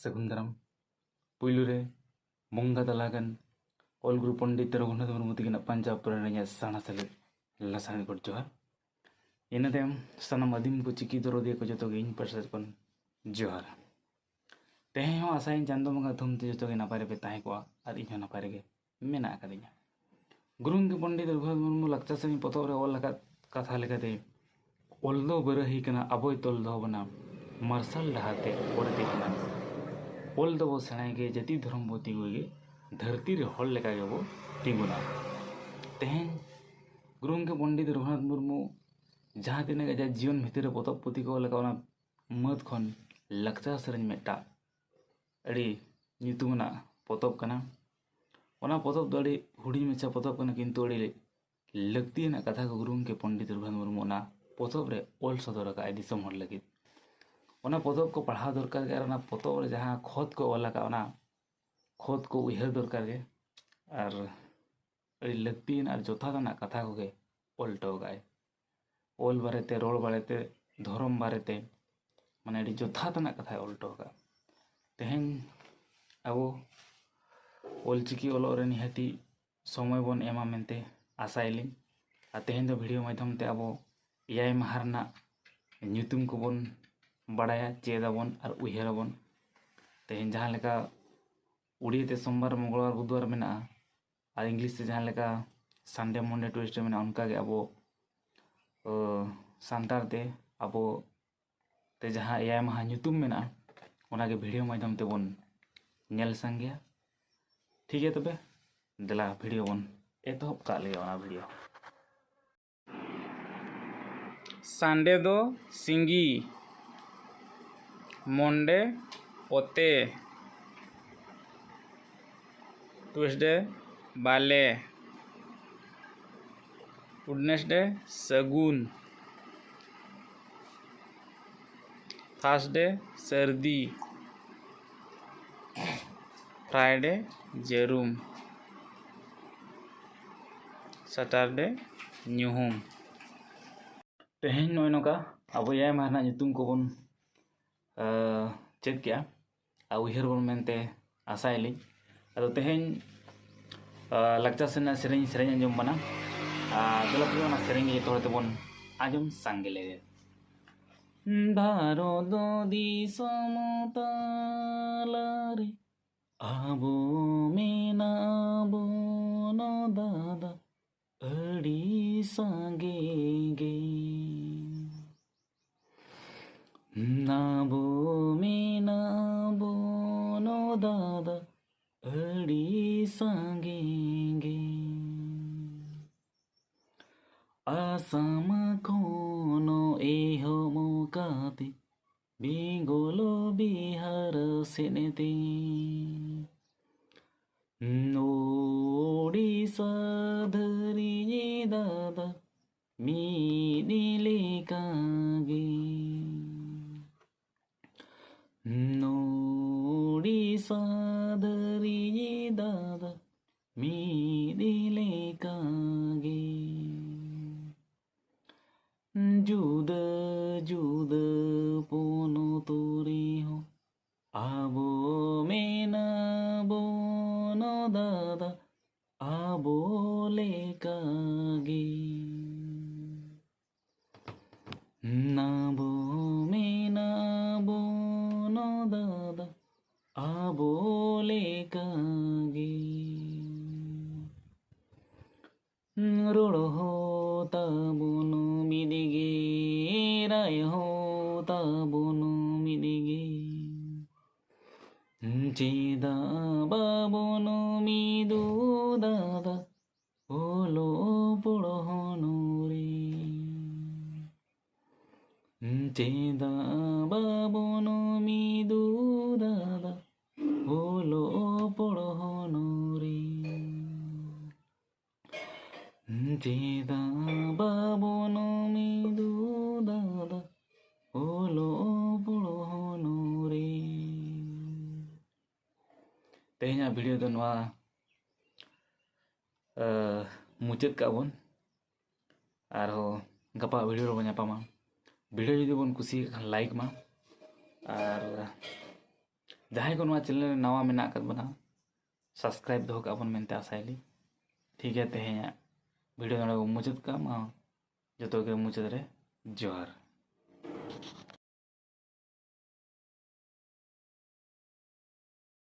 सगुंदरम पुलुरे बंगा दलागन all गुरु पंडित रघुनाथ मुर्मू तकिन पंजाब पुराण साना साले लासानी को जोहार इन सानम आदिम को चिकी दरदिया को जो इन पार्सेल को जोहार तेहे हो आसाइन चांदो बंगा थुमते जो नपाय पे ताहे को और इन नपाय रे मेना आकादिया गुरुंग पंडित रघुनाथ मुर्मू लक्चा से पतब रे ऑल कथा लेकाते ऑल दो बरही कना अबोय तोल दो बना मार्शल डहाते ओरते बना ऑल दो सेणागे जाति धर्म बो तिगुगे धरती रे हल लेका गे बो तिगुना तेहेन गुरुंग पंडित रघुनाथ मुर्मू जहाँ तीन गजा जीवन भितर पतब पुथी को लेका मत खन लक्चा सेरें मेटा अड़ी नितुमना पतब कना ओना पतब दो अड़ी हुडी मेचा पतब कना किंतु अड़ी लगती ना कथा को गुरुंग के पंडित रघुनाथ मुर्मू ना पतब रे ऑल सदर का दिसम हर लगी ओना पतब को पढ़ा दरकार के ओना पतब रे जहाँ खोद को ऑल का ओना खोद को उहर दरकार के और अड़ी लगती और जोथा ना कथा को के ऑल टोगाय ऑल बारेते रोड बारेते धर्म बारेते माने अड़ी जोथा ना कथा ऑल टोगा तेहेन अब ऑलचिकी ऑल रे निहाती समय बन एमा मेनते आशाइलिन आ तेहेन दो वीडियो माध्यम ते अब एआई माहारना ᱧᱩᱛᱩᱢ कोबन बड़ाया चेदाबन और उहराबन तेहेन जहाँ लेका उड़िया ते सोमवार मंगलवार बुधवार मेना और इंग्लिश से जहाँ लेका संडे मंडे ट्यूसडे मेना उनका के अब सांतार ते अब ते जहाँ एआई माहा ᱧᱩᱛᱩᱢ मेना ओना के वीडियो माध्यम ते बन नेल संगया ठीक है तबे देला वीडियो बन एतहब का लिया ओना वीडियो संडे दो सिंगी मंडे ओते ट्यूसडे बाले वेडनेसडे सगुन थर्सडे सर्दी फ्राइडे जरूम सैटरडे ᱧᱩᱦᱩᱢ तेहेन नय नका अब एआई माहारना ᱧᱩᱛᱩᱢ को बन चेक किया आ उहर बन मेनते आशाइली अदो तेहेन लक्चा सेना सेरें सेरें आंजम बना दला पे ओना सेरें ये तोरते बन आंजम सांगेले भारत दिसम तालारे आबो मेना बोन दादा अड़ी सांगे गे नाबो मेना बोन दादा अड़ी सांगे गे आसाम कोनो एहो मोकाते बेंगलो बिहार सेनेते ओडिशा धरी दादा मीनिले कागे ओडिशा धरी दादा मीनिले कागे जुद जुद पोनो तोरी हो आबो मेना बोनो दादा आबो लेकागे नाबो मेना बोनो दादा आबो लेकागे रोड हो ताबोनो मिदिगे राय हो ताबोनो मिदिगे चेदा बाबोनो मिदु दादा ओलो पड़हनो रे चेदा बाबोनो मिदु दादा ओलो पड़हनो रे चेदा बाबोनो मिदु दादा ओलो पड़हनो रे तेहेना वीडियो दो नवा मुचाद काबन और गपा वीडियो रो वीडियो जुदी बन कुसी लाइक मा और जहाँ को चैनल नवा मेना बना सब्सक्राइब दो काबन मेनते आशाइली ठीक है तेहें वीडियो नोड़े मुचाद का जो मुचाद रे जोहार।